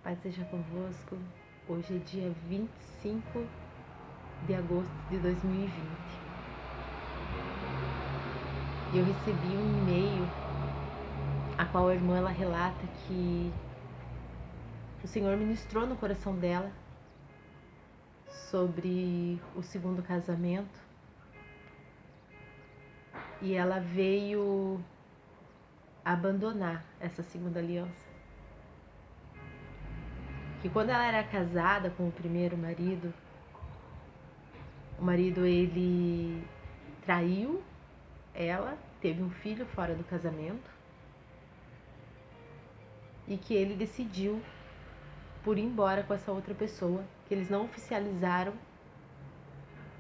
Paz seja convosco. Hoje é dia 25 de agosto de 2020. E eu recebi um e-mail a qual a irmã ela relata que o Senhor ministrou no coração dela sobre o segundo casamento. E ela veio abandonar essa segunda aliança. Que quando ela era casada com o primeiro marido, o marido ele traiu ela, teve um filho fora do casamento e que ele decidiu por ir embora com essa outra pessoa, que eles não oficializaram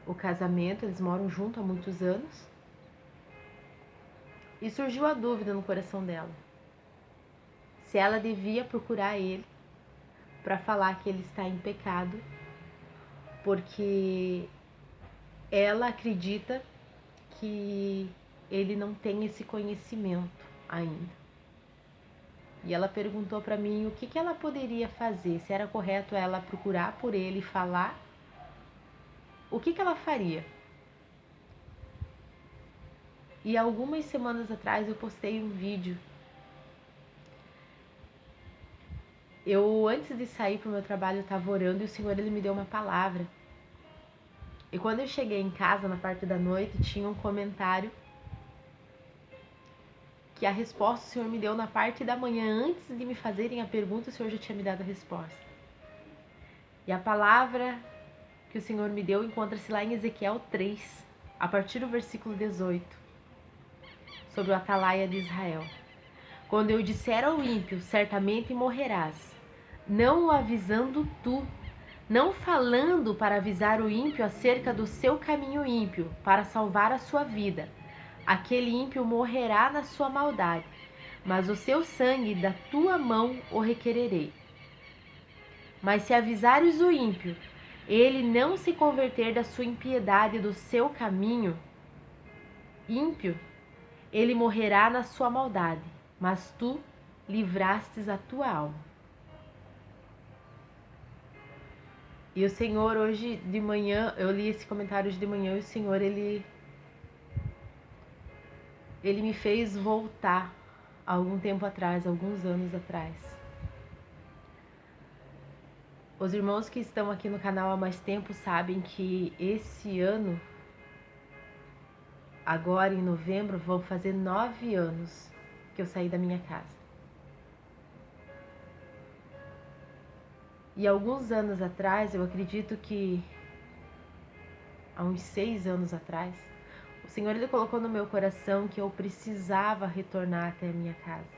o casamento, eles moram juntos há muitos anos. E surgiu a dúvida no coração dela, se ela devia procurar ele para falar que ele está em pecado, porque ela acredita que ele não tem esse conhecimento ainda. E ela perguntou para mim o que ela poderia fazer, se era correto ela procurar por ele e falar, o que ela faria. E algumas semanas atrás eu postei um vídeo. Eu, antes de sair para o meu trabalho, eu estava orando e o Senhor ele me deu uma palavra. E quando eu cheguei em casa, na parte da noite, tinha um comentário que a resposta o Senhor me deu na parte da manhã, antes de me fazerem a pergunta, o Senhor já tinha me dado a resposta. E a palavra que o Senhor me deu encontra-se lá em Ezequiel 3, a partir do versículo 18, sobre o atalaia de Israel. Quando eu disser ao ímpio, certamente morrerás, não o avisando tu, não falando para avisar o ímpio acerca do seu caminho ímpio, para salvar a sua vida. Aquele ímpio morrerá na sua maldade, mas o seu sangue da tua mão o requererei. Mas se avisares o ímpio, ele não se converter da sua impiedade do seu caminho ímpio, ele morrerá na sua maldade, mas tu livrastes a tua alma. E o Senhor hoje de manhã, eu li esse comentário hoje de manhã, e o Senhor ele me fez voltar algum tempo atrás, alguns anos atrás. Os irmãos que estão aqui no canal há mais tempo sabem que esse ano, agora em novembro, vão fazer 9 anos que eu saí da minha casa. E alguns anos atrás, eu acredito que há uns 6 anos atrás, o Senhor ele colocou no meu coração que eu precisava retornar até a minha casa.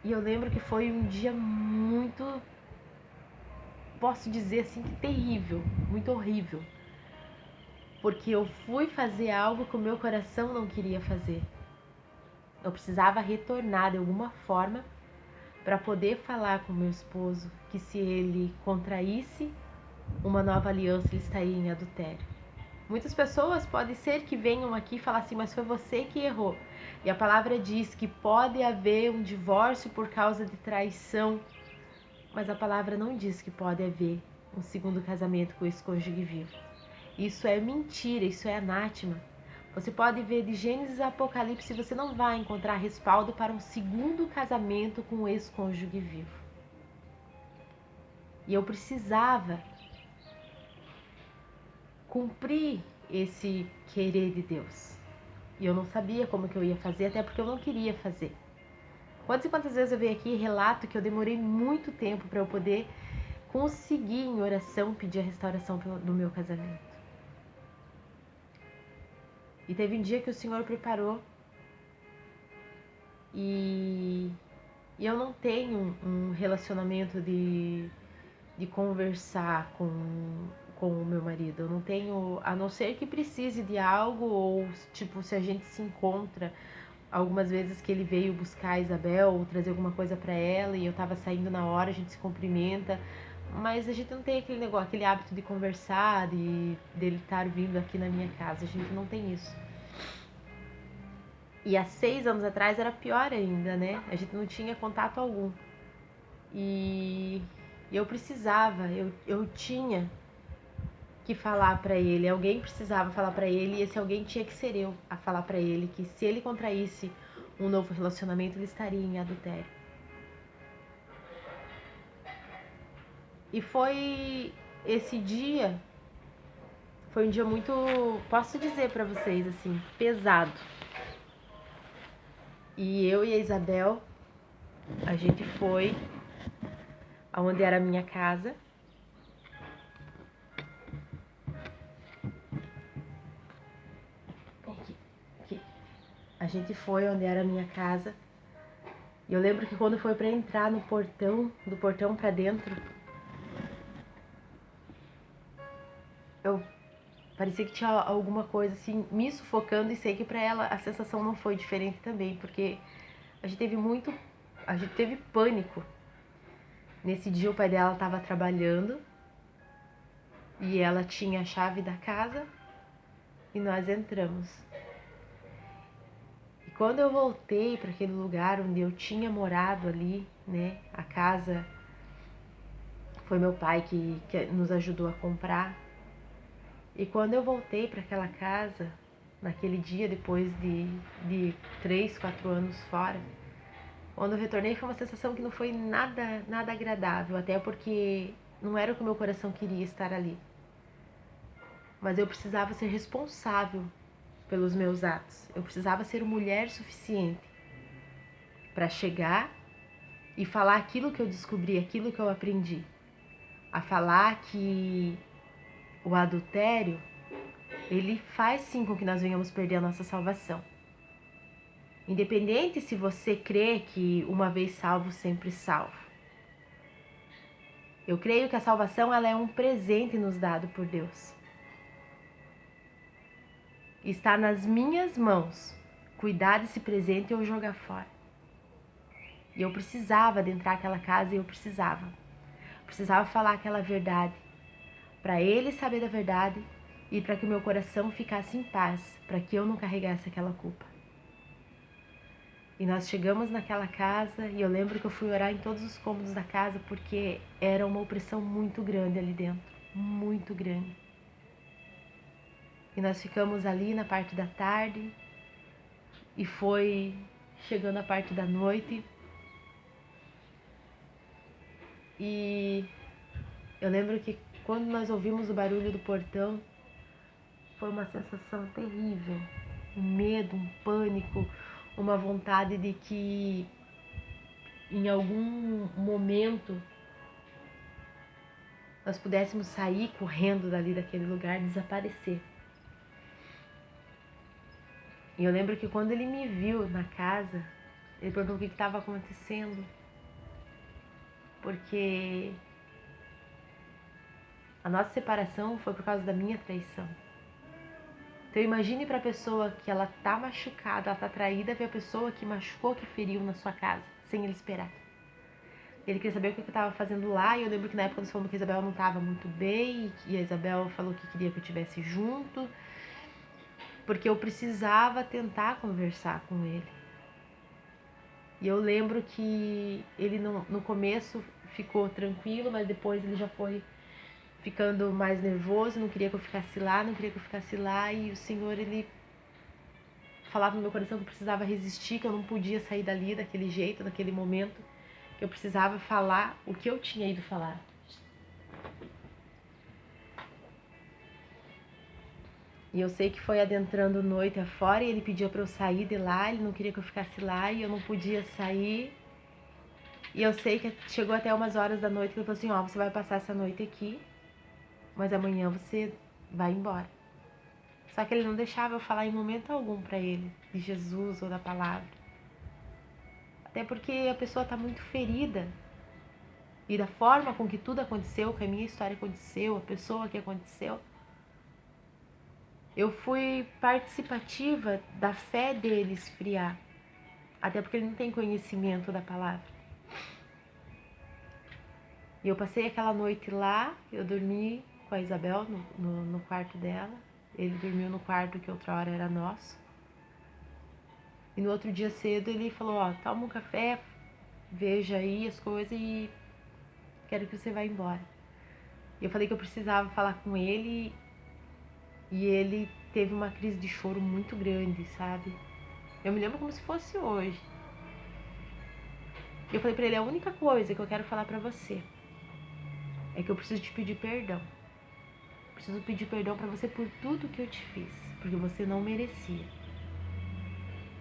E eu lembro que foi um dia muito, posso dizer assim, que terrível, muito horrível. Porque eu fui fazer algo que o meu coração não queria fazer. Eu precisava retornar de alguma forma para poder falar com meu esposo que se ele contraísse uma nova aliança, ele estaria em adultério. Muitas pessoas pode ser que venham aqui e falar assim, mas foi você que errou. E a palavra diz que pode haver um divórcio por causa de traição, mas a palavra não diz que pode haver um segundo casamento com esse cônjuge vivo. Isso é mentira, isso é anátema. Você pode ver de Gênesis a Apocalipse, você não vai encontrar respaldo para um segundo casamento com o ex-cônjuge vivo. E eu precisava cumprir esse querer de Deus. E eu não sabia como que eu ia fazer, até porque eu não queria fazer. Quantas e quantas vezes eu venho aqui e relato que eu demorei muito tempo para eu poder conseguir em oração pedir a restauração do meu casamento. E teve um dia que o Senhor preparou e eu não tenho um relacionamento de conversar com o meu marido. Eu não tenho, a não ser que precise de algo ou tipo se a gente se encontra algumas vezes que ele veio buscar a Isabel ou trazer alguma coisa para ela e eu tava saindo na hora, a gente se cumprimenta, mas a gente não tem aquele negócio, aquele hábito de conversar, dele estar vindo aqui na minha casa, a gente não tem isso. E há 6 anos atrás era pior ainda, né? A gente não tinha contato algum. E eu precisava, eu tinha que falar pra ele, alguém precisava falar pra ele, e esse alguém tinha que ser eu a falar pra ele que se ele contraísse um novo relacionamento, ele estaria em adultério. E foi esse dia, foi um dia muito, posso dizer pra vocês assim, pesado. E eu e a Isabel, a gente foi aonde era a minha casa. Aqui. A gente foi onde era a minha casa. E eu lembro que quando foi pra entrar no portão, do portão pra dentro, eu parecia que tinha alguma coisa assim me sufocando, e sei que pra ela a sensação não foi diferente também, porque a gente teve pânico. Nesse dia o pai dela estava trabalhando e ela tinha a chave da casa e nós entramos. E quando eu voltei para aquele lugar onde eu tinha morado ali, né, a casa foi meu pai que nos ajudou a comprar. E quando eu voltei para aquela casa, naquele dia, depois de 3, 4 anos fora, quando eu retornei foi uma sensação que não foi nada agradável, até porque não era o que o meu coração queria estar ali. Mas eu precisava ser responsável pelos meus atos. Eu precisava ser mulher suficiente para chegar e falar aquilo que eu descobri, aquilo que eu aprendi. A falar que o adultério, ele faz sim com que nós venhamos perder a nossa salvação. Independente se você crê que uma vez salvo, sempre salvo. Eu creio que a salvação ela é um presente nos dado por Deus. Está nas minhas mãos cuidar desse presente ou jogar fora. E eu precisava adentrar aquela casa e eu precisava falar aquela verdade, para ele saber da verdade e para que o meu coração ficasse em paz, para que eu não carregasse aquela culpa. E nós chegamos naquela casa e eu lembro que eu fui orar em todos os cômodos da casa porque era uma opressão muito grande ali dentro, muito grande. E nós ficamos ali na parte da tarde e foi chegando a parte da noite. E eu lembro que quando nós ouvimos o barulho do portão, foi uma sensação terrível, um medo, um pânico, uma vontade de que em algum momento nós pudéssemos sair correndo dali daquele lugar, desaparecer. E eu lembro que quando ele me viu na casa, ele perguntou o que estava acontecendo, porque a nossa separação foi por causa da minha traição. Então imagine para a pessoa que ela tá machucada, ela tá traída, ver a pessoa que machucou, que feriu na sua casa, sem ele esperar. Ele queria saber o que eu estava fazendo lá, e eu lembro que na época nós falamos que a Isabel não estava muito bem, e a Isabel falou que queria que eu estivesse junto, porque eu precisava tentar conversar com ele. E eu lembro que ele no começo ficou tranquilo, mas depois ele já foi ficando mais nervoso, não queria que eu ficasse lá, e o Senhor, ele falava no meu coração que eu precisava resistir, que eu não podia sair dali daquele jeito, naquele momento, que eu precisava falar o que eu tinha ido falar. E eu sei que foi adentrando noite afora e ele pediu para eu sair de lá, ele não queria que eu ficasse lá e eu não podia sair. E eu sei que chegou até umas horas da noite que ele falou assim, ó, você vai passar essa noite aqui, mas amanhã você vai embora. Só que ele não deixava eu falar em momento algum para ele de Jesus ou da palavra. Até porque a pessoa está muito ferida. E da forma com que tudo aconteceu, que a minha história aconteceu, a pessoa que aconteceu, eu fui participativa da fé dele esfriar. Até porque ele não tem conhecimento da palavra. E eu passei aquela noite lá, eu dormi com a Isabel no quarto dela. Ele dormiu no quarto que outra hora era nosso. E no outro dia cedo ele falou, ó, toma um café, veja aí as coisas e quero que você vá embora. E eu falei que eu precisava falar com ele e ele teve uma crise de choro muito grande, sabe? Eu me lembro como se fosse hoje. E eu falei pra ele, a única coisa que eu quero falar pra você é que eu preciso te pedir perdão. Preciso pedir perdão pra você por tudo que eu te fiz, porque você não merecia.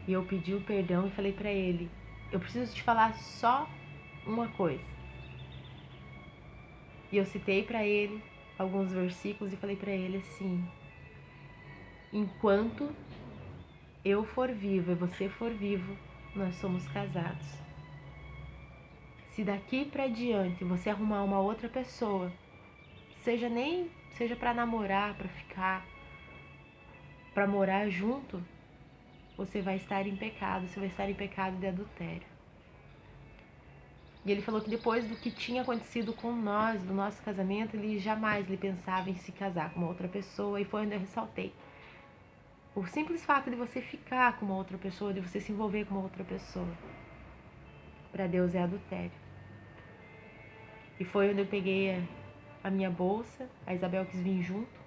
E eu pedi o perdão e falei pra ele, eu preciso te falar só uma coisa. E eu citei pra ele alguns versículos e falei pra ele assim, enquanto eu for vivo e você for vivo, nós somos casados. Se daqui pra diante você arrumar uma outra pessoa, seja para namorar, para ficar, para morar junto, você vai estar em pecado, você vai estar em pecado de adultério. E ele falou que depois do que tinha acontecido com nós, do nosso casamento, ele jamais pensava em se casar com uma outra pessoa, e foi onde eu ressaltei. O simples fato de você ficar com uma outra pessoa, de você se envolver com uma outra pessoa, para Deus é adultério. E foi onde eu peguei a minha bolsa, a Isabel quis vir junto,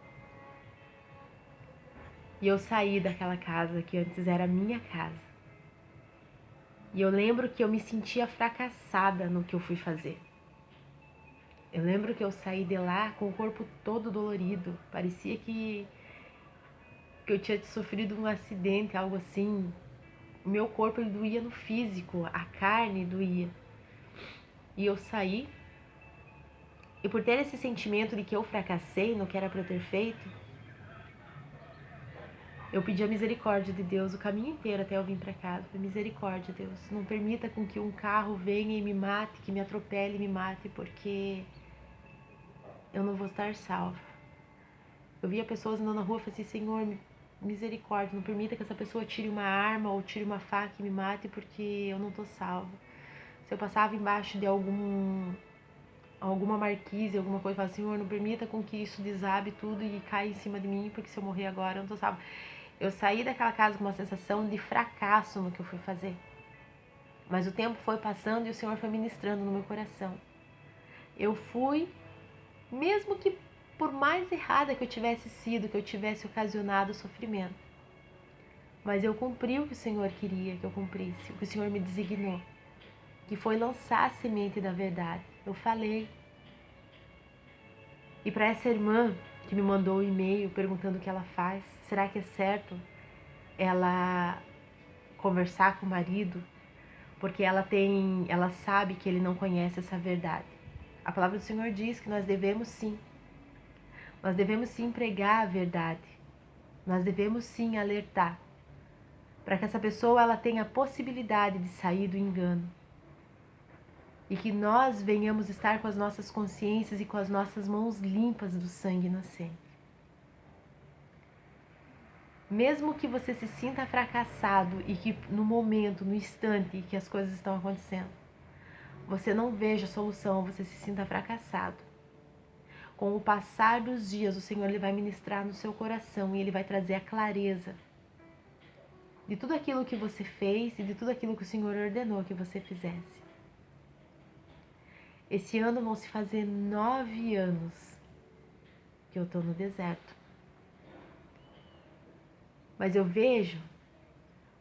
e eu saí daquela casa que antes era a minha casa. E eu lembro que eu me sentia fracassada no que eu fui fazer. Eu lembro que eu saí de lá com o corpo todo dolorido. Parecia que eu tinha sofrido um acidente, algo assim. O meu corpo ele doía no físico, a carne doía. E eu saí. E por ter esse sentimento de que eu fracassei no que era para eu ter feito, eu pedi a misericórdia de Deus o caminho inteiro até eu vir para casa. Misericórdia, Deus. Não permita com que um carro venha e me mate, que me atropele e me mate, porque eu não vou estar salva. Eu via pessoas andando na rua e falei assim, Senhor, misericórdia, não permita que essa pessoa tire uma arma ou tire uma faca e me mate, porque eu não estou salva. Se eu passava embaixo de alguma marquise, alguma coisa, eu falava, Senhor, não permita com que isso desabe tudo e caia em cima de mim, porque se eu morrer agora, eu não estou salva. Eu saí daquela casa com uma sensação de fracasso no que eu fui fazer. Mas o tempo foi passando e o Senhor foi ministrando no meu coração. Eu fui, mesmo que por mais errada que eu tivesse sido, que eu tivesse ocasionado sofrimento, mas eu cumpri o que o Senhor queria que eu cumprisse, o que o Senhor me designou, que foi lançar a semente da verdade. Eu falei. E para essa irmã que me mandou o e-mail perguntando o que ela faz, será que é certo ela conversar com o marido? Porque ela sabe que ele não conhece essa verdade. A palavra do Senhor diz que nós devemos sim pregar a verdade. Nós devemos sim alertar, para que essa pessoa ela tenha a possibilidade de sair do engano. E que nós venhamos estar com as nossas consciências e com as nossas mãos limpas do sangue inocente. Mesmo que você se sinta fracassado e que no momento, no instante que as coisas estão acontecendo, você não veja a solução, você se sinta fracassado. Com o passar dos dias, o Senhor ele vai ministrar no seu coração e Ele vai trazer a clareza de tudo aquilo que você fez e de tudo aquilo que o Senhor ordenou que você fizesse. Esse ano vão se fazer 9 anos que eu estou no deserto. Mas eu vejo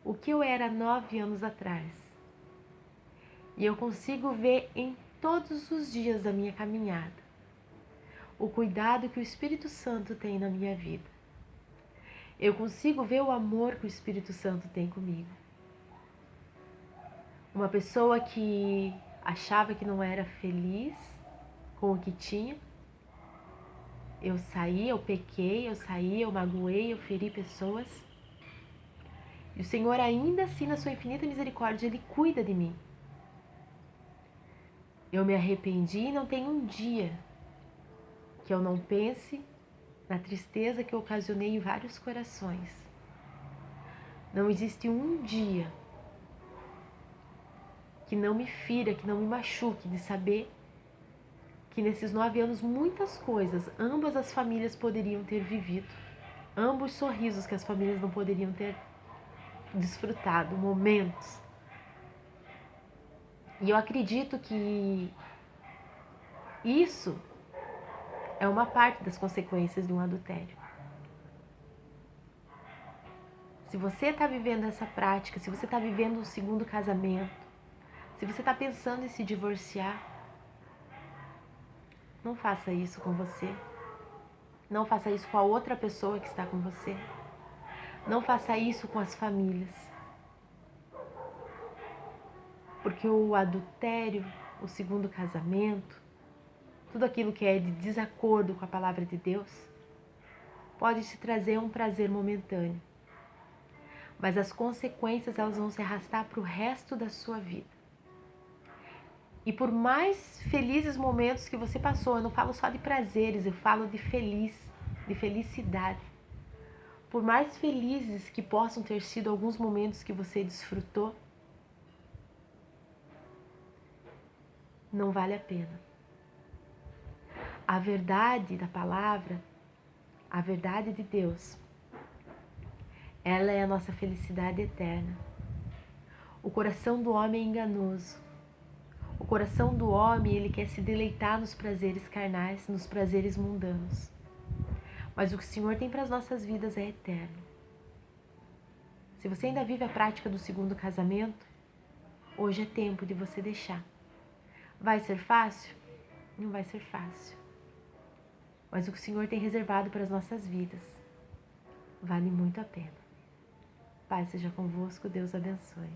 o que eu era 9 anos atrás. E eu consigo ver em todos os dias da minha caminhada o cuidado que o Espírito Santo tem na minha vida. Eu consigo ver o amor que o Espírito Santo tem comigo. Uma pessoa que achava que não era feliz com o que tinha. Eu saí, eu pequei, eu magoei, eu feri pessoas. E o Senhor ainda assim, na sua infinita misericórdia, Ele cuida de mim. Eu me arrependi e não tem um dia que eu não pense na tristeza que eu ocasionei em vários corações. Não existe um dia que não me fira, que não me machuque de saber que nesses 9 anos muitas coisas, ambas as famílias poderiam ter vivido. Ambos sorrisos que as famílias não poderiam ter desfrutado momentos. E eu acredito que isso é uma parte das consequências de um adultério. Se você está vivendo essa prática, se você está vivendo um segundo casamento, se você está pensando em se divorciar, não faça isso com você. Não faça isso com a outra pessoa que está com você. Não faça isso com as famílias. Porque o adultério, o segundo casamento, tudo aquilo que é de desacordo com a palavra de Deus, pode te trazer um prazer momentâneo. Mas as consequências, elas vão se arrastar para o resto da sua vida. E por mais felizes momentos que você passou, eu não falo só de prazeres, eu falo de felicidade. Por mais felizes que possam ter sido alguns momentos que você desfrutou, não vale a pena. A verdade da palavra, a verdade de Deus, ela é a nossa felicidade eterna. O coração do homem é enganoso. O coração do homem, ele quer se deleitar nos prazeres carnais, nos prazeres mundanos. Mas o que o Senhor tem para as nossas vidas é eterno. Se você ainda vive a prática do segundo casamento, hoje é tempo de você deixar. Vai ser fácil? Não vai ser fácil. Mas o que o Senhor tem reservado para as nossas vidas vale muito a pena. Pai seja convosco, Deus abençoe.